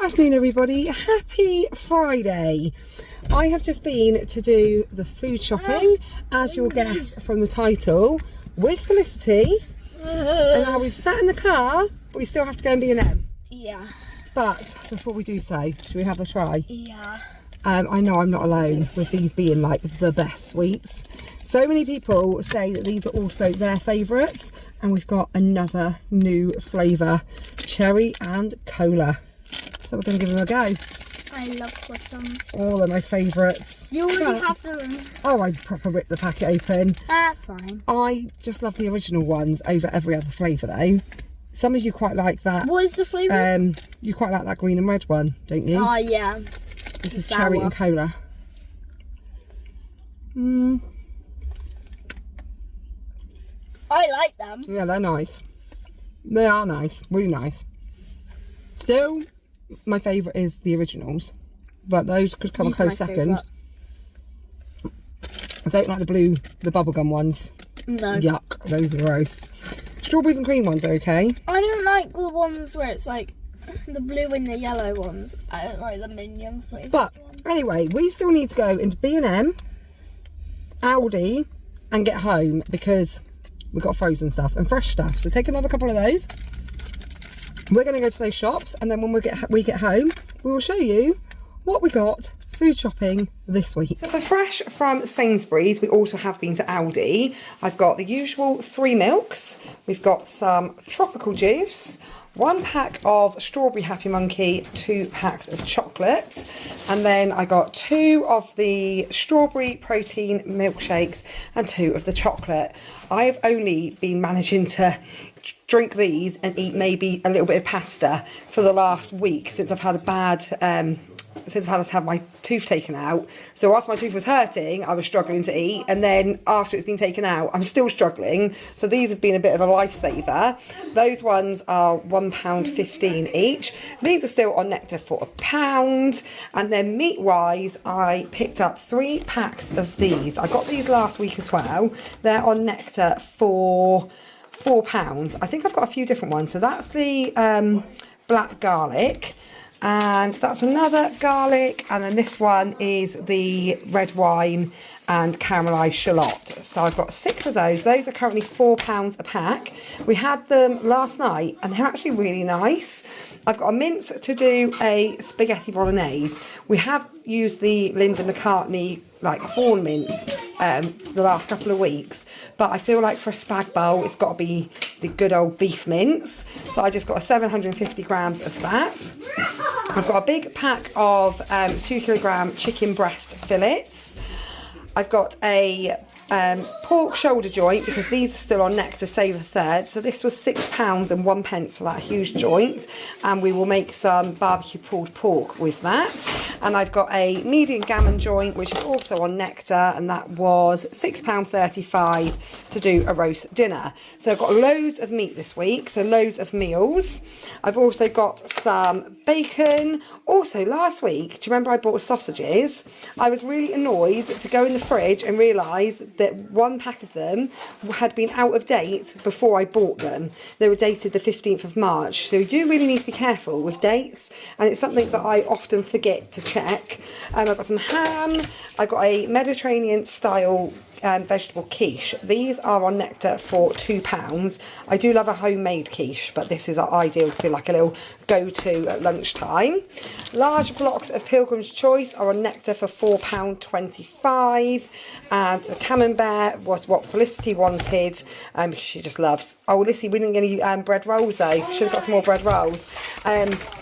Afternoon everybody, happy Friday. I have just been to do the food shopping, as you'll guess from the title, with Felicity. And now we've sat in the car, but we still have to go and B&M. Yeah. But before we do so, should we have a try? Yeah. I know I'm not alone with these being like the best sweets. So many people say that these are also their favourites, and we've got another new flavour, cherry and cola. So we're going to give them a go. I love croissants. All of my favourites. You already have them. Oh, I proper ripped the packet open. That's fine. I just love the original ones over every other flavour though. Some of you quite like that. What is the flavour? You quite like that green and red one, don't you? Oh, yeah. This is cherry and cola. I like them. Yeah, they're nice. They are nice, really nice. Still, my favourite is the originals, but those could come a close second. I don't like the bubblegum ones. No. Yuck, those are gross. Strawberries and cream ones are okay. I don't like the ones where it's like the blue and the yellow ones. I don't like the minion flavour. But anyway, we still need to go into B&M, Aldi, and get home because we've got frozen stuff and fresh stuff. So take another couple of those. We're going to go to those shops, and then when we get home, we will show you what we got food shopping this week. So for fresh from Sainsburys, we also have been to Aldi. I've got the usual 3 milks. We've got some tropical juice, 1 pack of strawberry Happy Monkey, 2 packs of chocolate, and then I got 2 of the strawberry protein milkshakes and 2 of the chocolate. I've only been managing to drink these and eat maybe a little bit of pasta for the last week since I've had a bad since I've had to have my tooth taken out. So whilst my tooth was hurting, I was struggling to eat, and then after it's been taken out, I'm still struggling. So these have been a bit of a lifesaver. Those ones are £1.15 each. These are still on Nectar for £1. And then meat-wise, I picked up 3 packs of these. I got these last week as well. They're on Nectar for £4. I think I've got a few different ones. So that's the black garlic. And that's another garlic, and then this one is the red wine and caramelised shallot. So I've got 6 of those. Those are currently £4 a pack. We had them last night and they're actually really nice. I've got a mince to do a spaghetti bolognese. We have used the Linda McCartney like horn mince the last couple of weeks, but I feel like for a spag bowl it's got to be the good old beef mince. So I just got 750 grams of that. I've got a big pack of 2 kilogram chicken breast fillets. I've got a pork shoulder joint, because these are still on Nectar Save a Third. So this was £6 and 1 pence for that huge joint, and we will make some barbecue pulled pork with that. And I've got a medium gammon joint, which is also on Nectar, and that was £6.35 to do a roast dinner. So I've got loads of meat this week, so loads of meals. I've also got some bacon. Also last week, do you remember I bought sausages? I was really annoyed to go in the fridge and realise that 1 pack of them had been out of date before I bought them. They were dated the 15th of March. So you do really need to be careful with dates, and it's something that I often forget to check. I've got some ham. I've got a Mediterranean style vegetable quiche. These are on Nectar for £2. I do love a homemade quiche, but this is ideal for like a little go-to at lunchtime. Large blocks of Pilgrim's Choice are on Nectar for £4.25, and the camembert was what Felicity wanted because she just loves. Oh, Lissy, we didn't get any bread rolls though. Should have got some more bread rolls.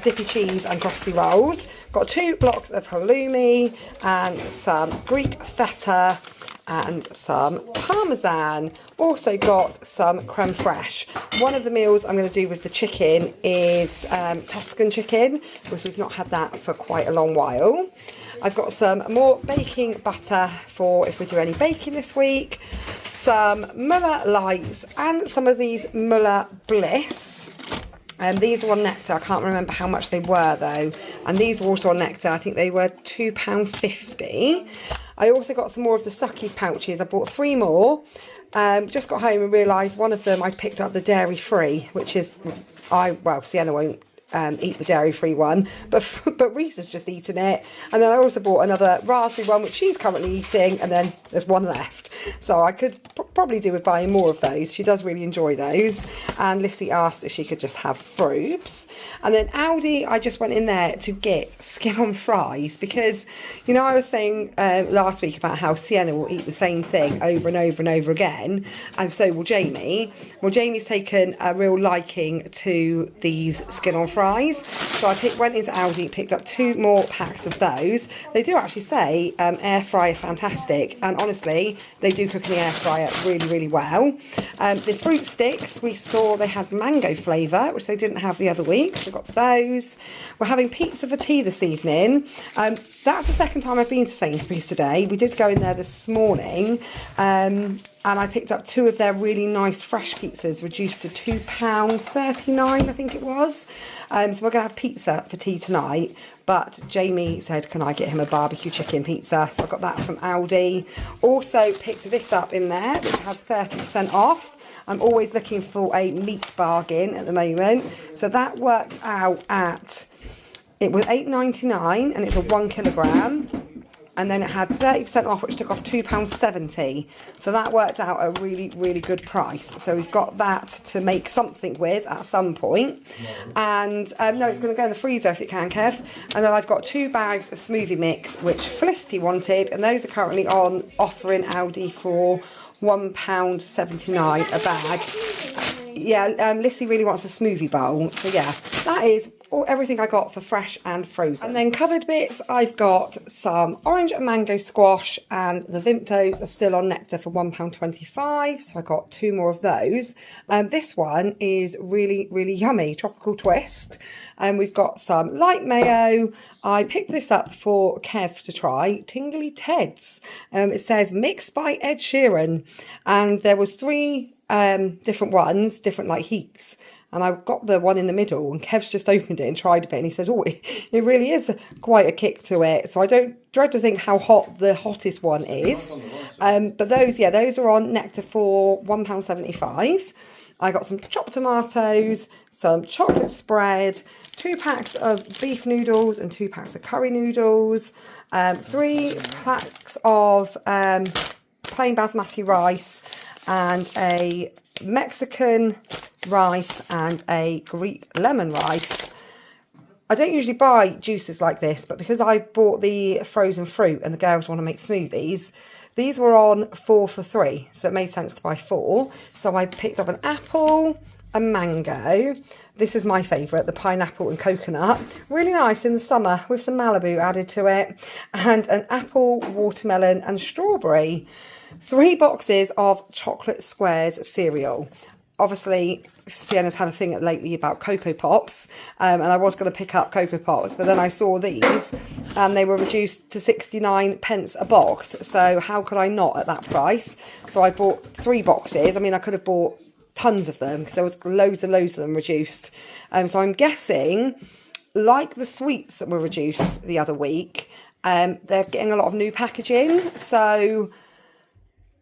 Dippy cheese and crusty rolls. Got 2 blocks of halloumi and some Greek feta and some parmesan. Also got some creme fraiche. One of the meals I'm going to do with the chicken is Tuscan chicken, because we've not had that for quite a long while. I've got some more baking butter for if we do any baking this week, some Muller Lights, and some of these Muller Bliss. And these are on Nectar. I can't remember how much they were though. And these were also on Nectar. I think they were £2.50. I also got some more of the Suckies pouches. I bought 3 more. Just got home and realised one of them I picked up the dairy free, which is, well, Sienna won't eat the dairy-free one, but Reese has just eaten it. And then I also bought another raspberry one, which she's currently eating, and then there's one left. So I could probably do with buying more of those. She does really enjoy those. And Lissy asked if she could just have frubes. And then Aldi, I just went in there to get skin-on fries because, you know, I was saying last week about how Sienna will eat the same thing over and over and over again, and so will Jamie. Well, Jamie's taken a real liking to these skin-on fries, so I went into Aldi, picked up 2 more packs of those. They do actually say air fryer fantastic, and honestly, they do cook in the air fryer really, really well. The fruit sticks, we saw they had mango flavour, which they didn't have the other week, so got those. We're having pizza for tea this evening. That's the second time I've been to Sainsbury's today. We did go in there this morning, and I picked up 2 of their really nice fresh pizzas, reduced to £2.39, I think it was. So we're going to have pizza for tea tonight, but Jamie said, can I get him a barbecue chicken pizza? So I got that from Aldi. Also picked this up in there, which had 30% off. I'm always looking for a meat bargain at the moment. So that worked out at, it was £8.99 and it's a 1 kilogram. And then it had 30% off, which took off £2.70. So that worked out a really, really good price. So we've got that to make something with at some point. And no, it's going to go in the freezer if it can, Kev. And then I've got 2 bags of smoothie mix, which Felicity wanted. And those are currently on offer in Aldi for £1.79 a bag. Yeah, Lissy really wants a smoothie bowl. So yeah, that is everything I got for fresh and frozen. And then covered bits, I've got some orange and mango squash, and the Vimtos are still on Nectar for £1.25, so I got 2 more of those. This one is really, really yummy, tropical twist. And we've got some light mayo. I picked this up for Kev to try, Tingly Ted's. It says mixed by Ed Sheeran, and there was 3 different ones, different like heats. And I got the one in the middle, and Kev's just opened it and tried a bit, and he said, oh, it really is quite a kick to it. So I don't dread to think how hot the hottest one is. But those, yeah, those are on Nectar for £1.75. I got some chopped tomatoes, some chocolate spread, 2 packs of beef noodles and 2 packs of curry noodles, 3 packs of plain basmati rice, and a Mexican rice and a Greek lemon rice. I don't usually buy juices like this, but because I bought the frozen fruit and the girls want to make smoothies, these were on 4 for 3, so it made sense to buy 4. So I picked up an apple, a mango. This is my favourite, the pineapple and coconut. Really nice in the summer with some Malibu added to it. And an apple, watermelon and strawberry. 3 boxes of chocolate squares cereal. Obviously, Sienna's had a thing lately about Cocoa Pops, and I was going to pick up Cocoa Pops, but then I saw these, and they were reduced to 69 pence a box, so how could I not at that price? So I bought 3 boxes. I mean, I could have bought tons of them, because there was loads and loads of them reduced. So I'm guessing, like the sweets that were reduced the other week, they're getting a lot of new packaging, so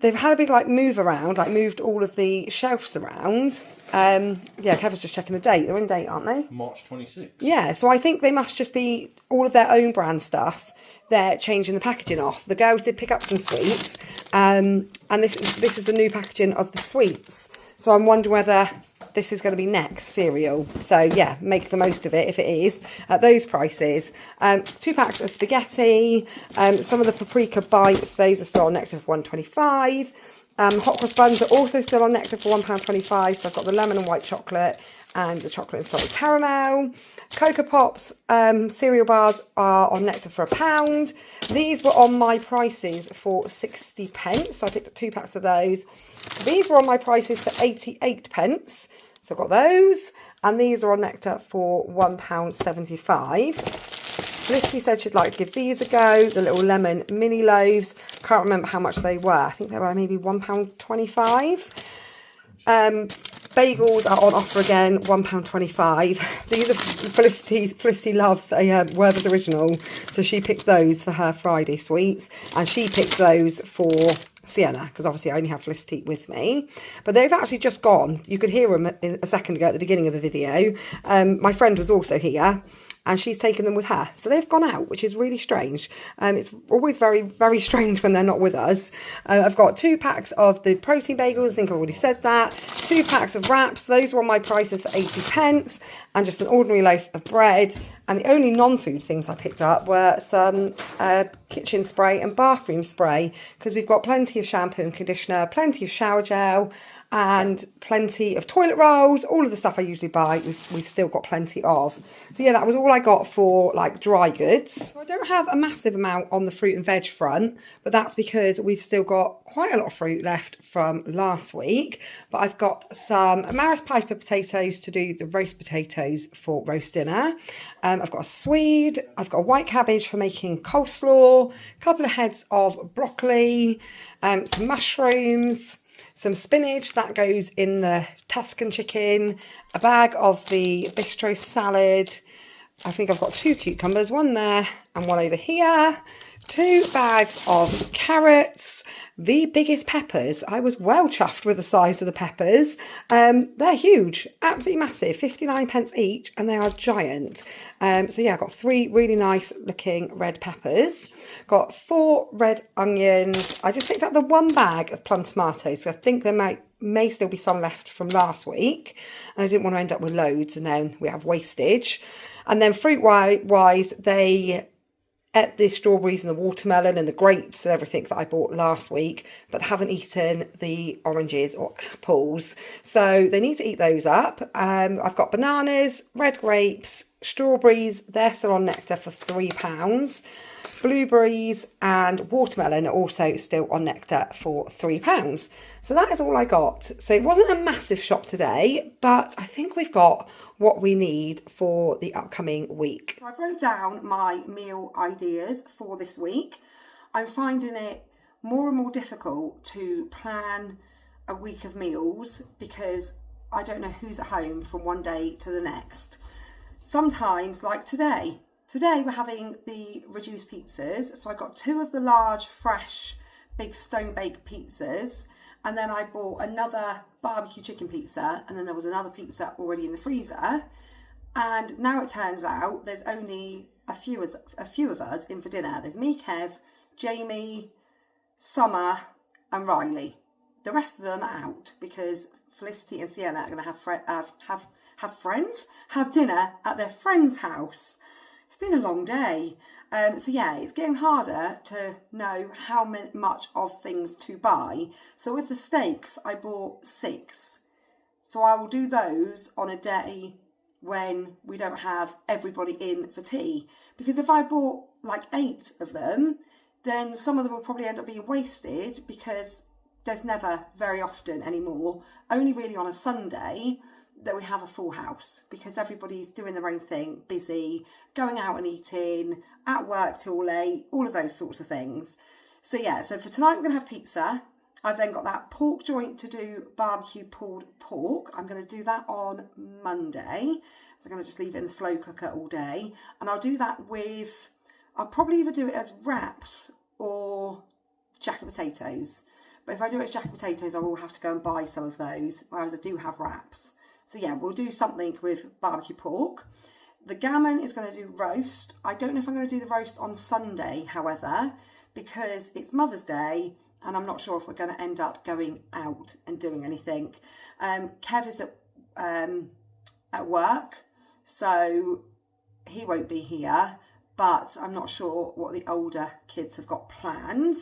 they've had a big move around, moved all of the shelves around. Yeah, Kevin's just checking the date. They're in date, aren't they? March 26th. Yeah, so I think they must just be all of their own brand stuff. They're changing the packaging off. The girls did pick up some sweets, and this is the new packaging of the sweets. So I'm wondering whether this is going to be next cereal. So yeah, make the most of it if it is at those prices. 2 packs of spaghetti, some of the paprika bites, those are still on Nectar for £1.25. Hot cross buns are also still on Nectar for £1.25. So I've got the lemon and white chocolate and the chocolate and salted caramel. Cocoa Pops cereal bars are on Nectar for £1. These were on my prices for 60 pence. So I picked up 2 packs of those. These were on my prices for 88 pence. So I've got those. And these are on Nectar for £1.75. Felicity said she'd like to give these a go. The little lemon mini loaves. Can't remember how much they were. I think they were maybe £1.25. Bagels are on offer again, £1.25. These are Felicity loves a Werther's Original, so she picked those for her Friday sweets, and she picked those for Sienna, because obviously I only have Felicity with me. But they've actually just gone. You could hear them a second ago at the beginning of the video. My friend was also here, and she's taken them with her. So they've gone out, which is really strange. It's always very, very strange when they're not with us. I've got 2 packs of the protein bagels. I think I've already said that. 2 packs of wraps. Those were on my prices for 80p, and just an ordinary loaf of bread. And the only non-food things I picked up were some kitchen spray and bathroom spray, because we've got plenty of shampoo and conditioner, plenty of shower gel, and plenty of toilet rolls. All of the stuff I usually buy, we've still got plenty of. So yeah, that was all I got for like dry goods. So I don't have a massive amount on the fruit and veg front, but that's because we've still got quite a lot of fruit left from last week. But I've got some Maris Piper potatoes to do the roast potatoes for roast dinner. I've got a swede, I've got a white cabbage for making coleslaw, a couple of heads of broccoli, some mushrooms, some spinach that goes in the Tuscan chicken, a bag of the bistro salad. I think I've got 2 cucumbers, one there and one over here. 2 bags of carrots, the biggest peppers. I was well chuffed with the size of the peppers. They're huge, absolutely massive, 59p each, and they are giant. So yeah, I've got 3 really nice looking red peppers. Got 4 red onions. I just picked up the 1 bag of plum tomatoes, so I think there may still be some left from last week, and I didn't want to end up with loads and then we have wastage. And then fruit wise, they ate the strawberries and the watermelon and the grapes and everything that I bought last week, but haven't eaten the oranges or apples. So they need to eat those up. I've got bananas, red grapes, strawberries, they're still on nectar for £3. Blueberries and watermelon are also still on nectar for £3. So that is all I got. So it wasn't a massive shop today, but I think we've got what we need for the upcoming week. So I wrote down my meal ideas for this week. I'm finding it more and more difficult to plan a week of meals because I don't know who's at home from one day to the next. Sometimes, like today we're having the reduced pizzas. So I got 2 of the large, fresh, big stone baked pizzas. And then I bought another barbecue chicken pizza. And then there was another pizza already in the freezer. And now it turns out there's only a few of us in for dinner. There's me, Kev, Jamie, Summer and Riley. The rest of them are out because Felicity and Sienna are going to have dinner at their friend's house. It's been a long day. So yeah, it's getting harder to know how much of things to buy. So with the steaks, I bought 6. So I will do those on a day when we don't have everybody in for tea. Because if I bought like 8 of them, then some of them will probably end up being wasted because there's never very often anymore, only really on a Sunday, that we have a full house because everybody's doing their own thing, busy, going out and eating, at work till late, all of those sorts of things. So yeah, so for tonight we're going to have pizza. I've then got that pork joint to do barbecue pulled pork. I'm going to do that on Monday. So I'm going to just leave it in the slow cooker all day. And I'll do that with, I'll probably either do it as wraps or jacket potatoes. But if I do it as jacket potatoes, I will have to go and buy some of those, whereas I do have wraps. So yeah, we'll do something with barbecue pork. The gammon is going to do roast. I don't know if I'm going to do the roast on Sunday, however, because it's Mother's Day and I'm not sure if we're going to end up going out and doing anything. Kev is at work, so he won't be here, but I'm not sure what the older kids have got planned.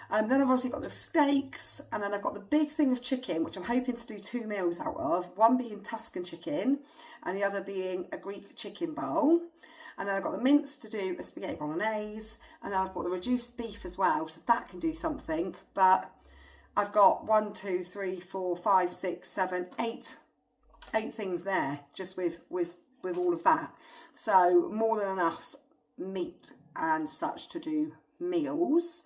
And then I've obviously got the steaks, and then I've got the big thing of chicken, which I'm hoping to do 2 meals out of. One being Tuscan chicken, and the other being a Greek chicken bowl. And then I've got the mince to do a spaghetti bolognese, and then I've got the reduced beef as well, so that can do something. But I've got 1, 2, 3, 4, 5, 6, 7, 8 things there, just with all of that. So more than enough meat and such to do meals.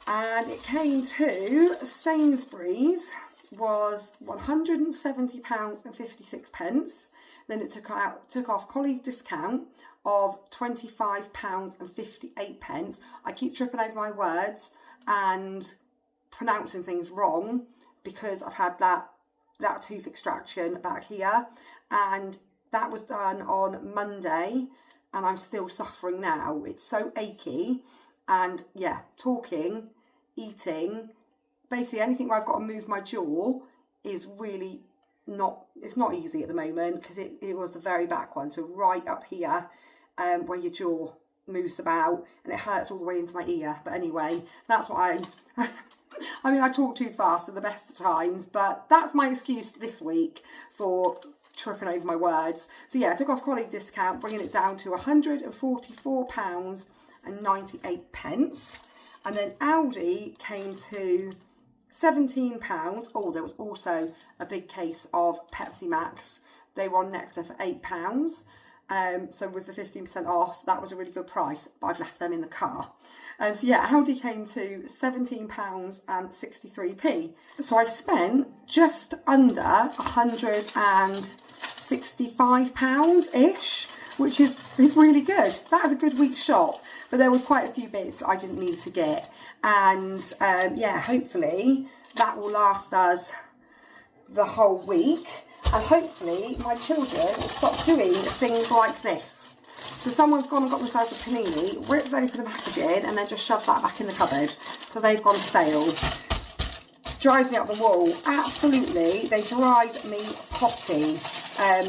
And it came to Sainsburys was £170.56. Then it took off colleague discount of £25.58. I keep tripping over my words, and pronouncing things wrong because I've had that tooth extraction back here, and that was done on Monday, and I'm still suffering now. It's so achy, and yeah, talking, eating, basically anything where I've got to move my jaw is really not, it's not easy at the moment, because it was the very back one, so right up here where your jaw moves about, and it hurts all the way into my ear. But anyway, that's what I mean, I talk too fast at the best of times, but that's my excuse this week for tripping over my words. So yeah, I took off colleague discount, bringing it down to £144.98. And then Aldi came to £17. Oh, there was also a big case of Pepsi Max. They were on Nectar for £8. So with the 15% off, that was a really good price, but I've left them in the car. So yeah, Aldi came to £17.63. So I've spent just under £165-ish, which is really good. That is a good week's shop, but there was quite a few bits that I didn't need to get. And yeah, hopefully that will last us the whole week. And hopefully my children will stop doing things like this. So someone's gone and got themselves a panini, ripped open the packaging, and then just shoved that back in the cupboard. So they've gone stale. Drives me up the wall. Absolutely, they drive me potty. And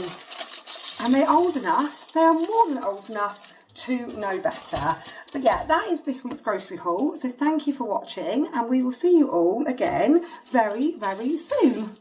they're old enough, they are more than old enough to know better. But yeah, that is this week's grocery haul. So thank you for watching, and we will see you all again very, very soon.